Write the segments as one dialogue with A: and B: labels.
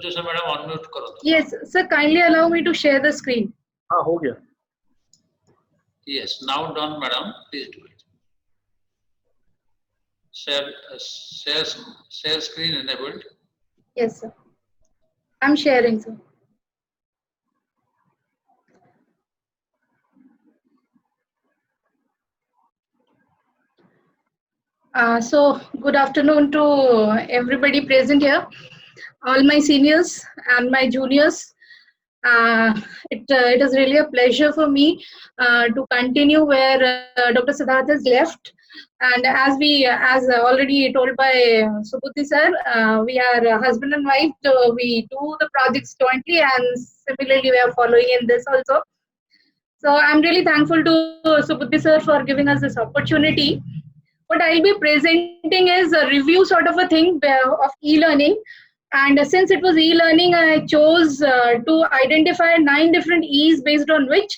A: मंजूषा madam unmute करो तो.
B: Yes, sir. Kindly allow me to share the screen.
C: हाँ हो गया.
A: Yes, now done, madam. Please do it. Share screen enabled.
B: Yes, sir. I'm sharing, sir. So good afternoon to everybody present here, all my seniors and my juniors. It is really a pleasure for me to continue where Dr. Siddharth has left. And as already told by Subhuti sir, we are husband and wife. We do the projects jointly, and similarly we are following in this also. So I'm really thankful to Subhuti sir for giving us this opportunity. What I'll be presenting is a review sort of a thing of e-learning. And since it was e-learning, I chose to identify 9 different E's based on which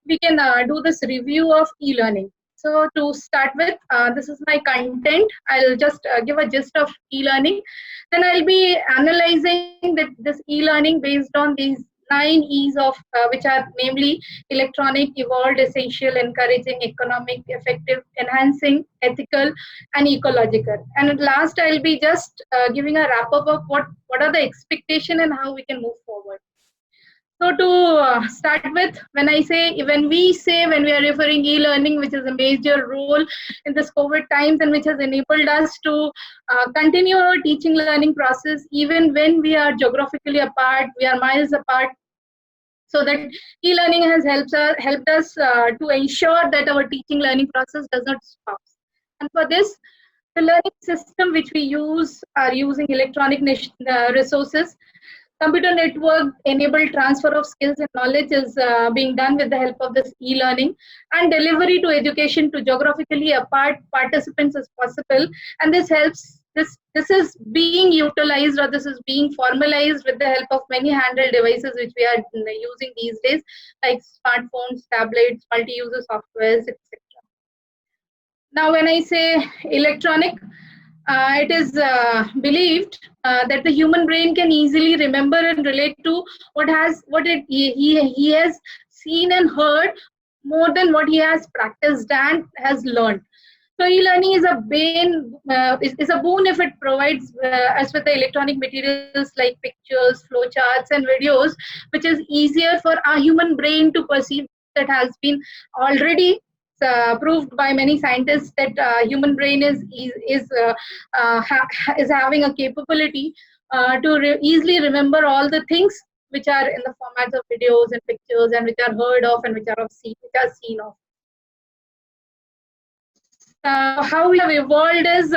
B: we can do this review of e-learning. So to start with, this is my content. I'll just give a gist of e-learning. Then I'll be analyzing this e-learning based on these 9 E's of which are namely electronic, evolved, essential, encouraging, economic, effective, enhancing, ethical, and ecological. And at last, I'll be just giving a wrap up of what are the expectation and how we can move forward. So to start with, when we are referring e-learning, which is a major role in this COVID times and which has enabled us to continue our teaching learning process even when we are geographically apart, we are miles apart. So that e-learning has helped us to ensure that our teaching learning process does not stop. And for this, the learning system which we use are using electronic resources. Computer network enabled transfer of skills and knowledge is being done with the help of this e-learning, and delivery to education to geographically apart participants is possible. And this helps. This is being utilized, or this is being formalized with the help of many handheld devices which we are using these days, like smartphones, tablets, multi-user softwares, etc. Now, when I say electronic, it is believed that the human brain can easily remember and relate to he has seen and heard more than what he has practiced and has learned. So e-learning is a boon if it provides us with the electronic materials like pictures, flowcharts, and videos, which is easier for our human brain to perceive. That has been already proved by many scientists that human brain is having a capability to easily remember all the things which are in the formats of videos and pictures and which are heard of and which are seen of. How we have evolved is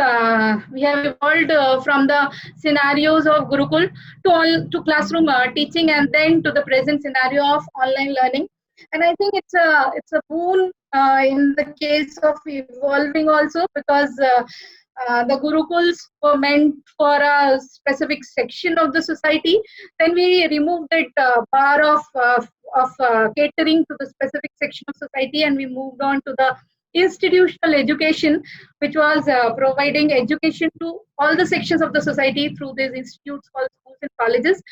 B: we have evolved from the scenarios of Gurukul to classroom teaching, and then to the present scenario of online learning. And I think it's a boon in the case of evolving also, because the Gurukuls were meant for a specific section of the society. Then we removed that bar of catering to the specific section of society, and we moved on to the institutional education, which was providing education to all the sections of the society through these institutes called schools and colleges.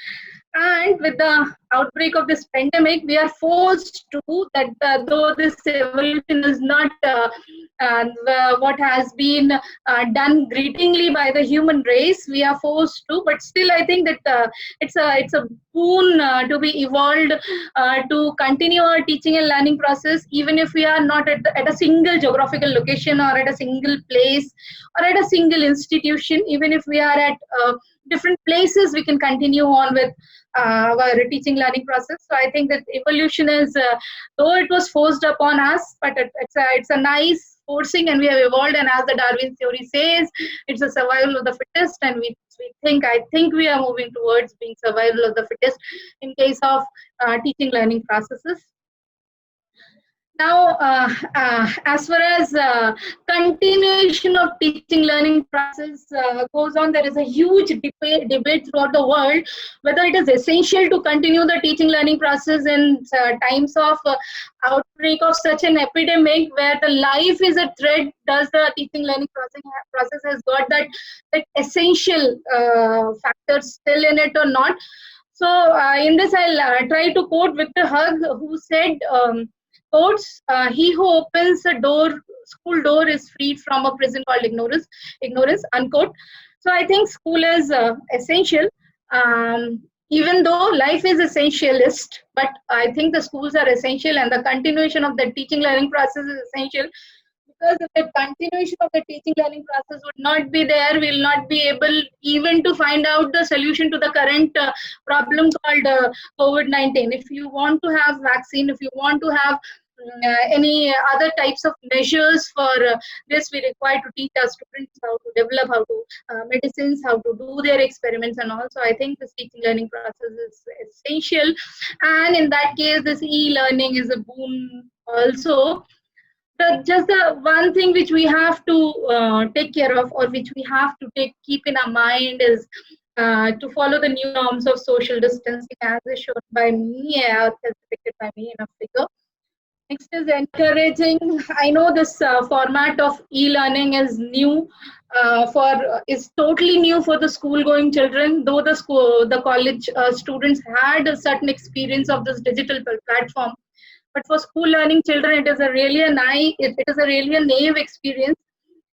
B: And with the outbreak of this pandemic, we are forced to that though this evolution is not what has been done greetingly by the human race, we are forced to. But still, I think that it's a boon to be evolved to continue our teaching and learning process, even if we are not at a single geographical location or at a single place or at a single institution. Even if we are at different places, we can continue on with our teaching learning process. So I think that evolution is, though it was forced upon us, but it's a nice forcing, and we have evolved. And as the Darwin theory says, it's a survival of the fittest, and I think we are moving towards being survival of the fittest in case of teaching learning processes. Now, as far as continuation of teaching learning process goes on, there is a huge debate throughout the world whether it is essential to continue the teaching learning process in times of outbreak of such an epidemic where the life is a threat. Does the teaching learning process has got that essential factor still in it or not? So in this, I'll try to quote Victor Hug, who said, quotes, he who opens a door, school door is freed from a prison called ignorance, unquote. So I think school is essential. Even though life is essentialist, but I think the schools are essential and the continuation of the teaching learning process is essential, because if the continuation of the teaching learning process would not be there, we'll not be able even to find out the solution to the current problem called COVID-19. If you want to have vaccine, if you want to have any other types of measures for this, we require to teach our students how to develop, how to medicines, how to do their experiments and all. So I think this teaching learning process is essential, and in that case this e-learning is a boon also. Just the one thing which we have to take care of, or which we have to keep in our mind, is to follow the new norms of social distancing as is shown by me, as depicted by me in a figure. Next is encouraging. I know this format of e-learning is new is totally new for the school-going children. Though the college students had a certain experience of this digital platform, but for school learning children, it is a really a naive experience,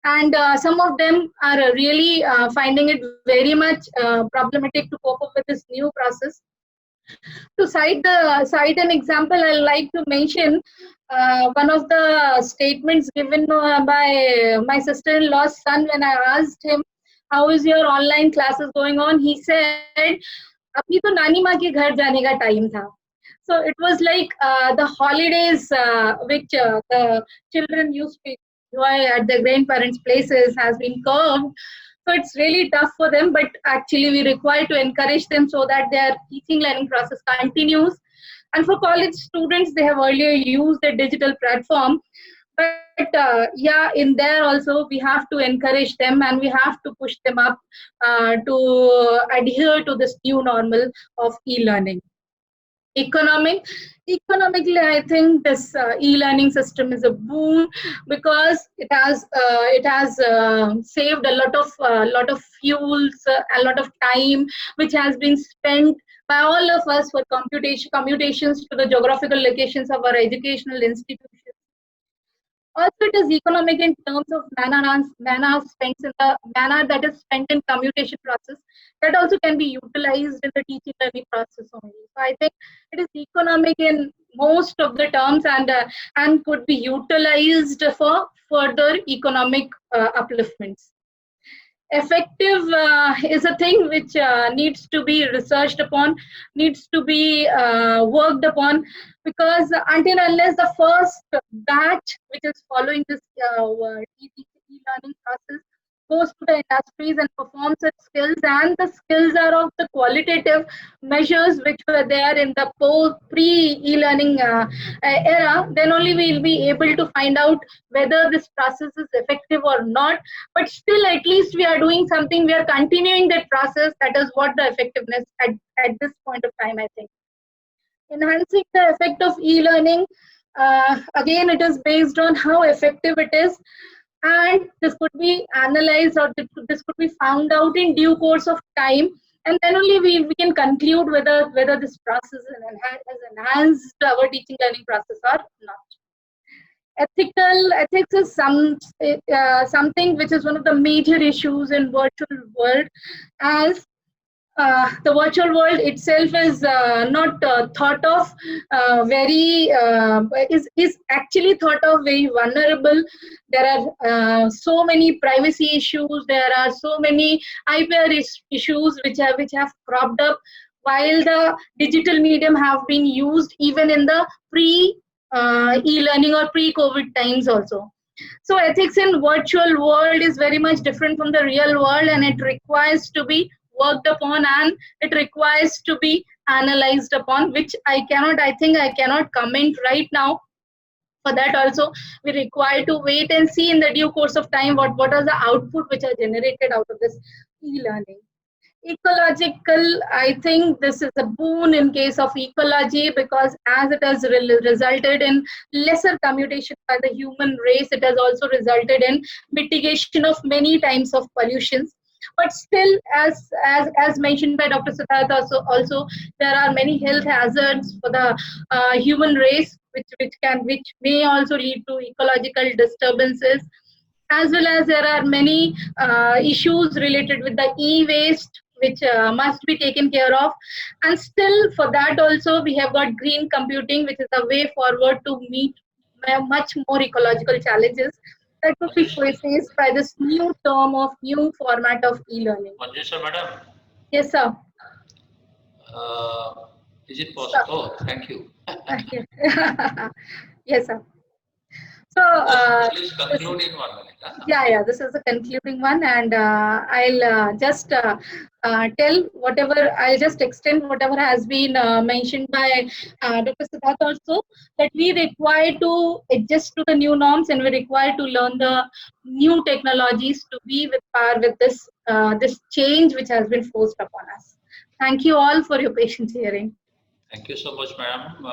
B: and some of them are really finding it very much problematic to cope up with this new process. To cite an example, I like to mention one of the statements given by my sister-in-law's son when I asked him, "How is your online classes going on?" He said, "Abhi to nani maa ke ghar jane ka time tha." So it was like the holidays which the children used to enjoy at their grandparents' places has been curved. So it's really tough for them, but actually we require to encourage them so that their teaching learning process continues. And for college students, they have earlier used the digital platform, but yeah, in there also we have to encourage them and we have to push them up to adhere to this new normal of e-learning. Economically, I think this e-learning system is a boon, because it has saved a lot of fuels, a lot of time which has been spent by all of us for commutations to the geographical locations of our educational institutions. Also, it is economic in terms of manner spent in the manner that is spent in commutation process. That also can be utilized in the teaching learning process only. So I think it is economic in most of the terms, and could be utilized for further economic upliftments. Effective is a thing which needs to be researched upon, needs to be worked upon, because until unless the first batch which is following this e-learning process goes to the industries and performs its skills, and the skills are of the qualitative measures which were there in the pre-e-learning era, then only we will be able to find out whether this process is effective or not. But still, at least we are doing something, we are continuing that process. That is what the effectiveness at this point of time, I think. Enhancing the effect of e-learning, again, it is based on how effective it is, and this could be analyzed, or this could be found out in due course of time, and then only we can conclude whether this process has enhanced our teaching learning process or not. Ethics is something which is one of the major issues in virtual world, as the virtual world itself is not thought of is actually thought of very vulnerable. There are so many privacy issues. There are so many IPR issues which have cropped up while the digital medium have been used even in the e-learning or pre-COVID times also. So ethics in virtual world is very much different from the real world, and it requires to be worked upon, and it requires to be analyzed upon, which I cannot comment right now. For that also, we require to wait and see in the due course of time what are the output which are generated out of this e-learning. Ecological, I think this is a boon in case of ecology, because as it has resulted in lesser commutation by the human race, it has also resulted in mitigation of many types of pollutions. But still, as mentioned by Dr. Siddhartha, also there are many health hazards for the human race, which may also lead to ecological disturbances, as well as there are many issues related with the e-waste which must be taken care of. And still, for that also, we have got green computing, which is a way forward to meet much more ecological challenges that could be faced by this new term of new format of e-learning.
A: Manjusha madam,
B: Yes, sir.
A: is it possible? Oh, thank you.
B: Yes, sir. So,
A: Please conclude in 1 minute.
B: yeah, this is the concluding one, and I'll just tell whatever, I'll just extend whatever has been mentioned by Dr. Siddharth also, that we require to adjust to the new norms, and we require to learn the new technologies to be with par with this change which has been forced upon us. Thank you all for your patience hearing.
A: Thank you so much, madam.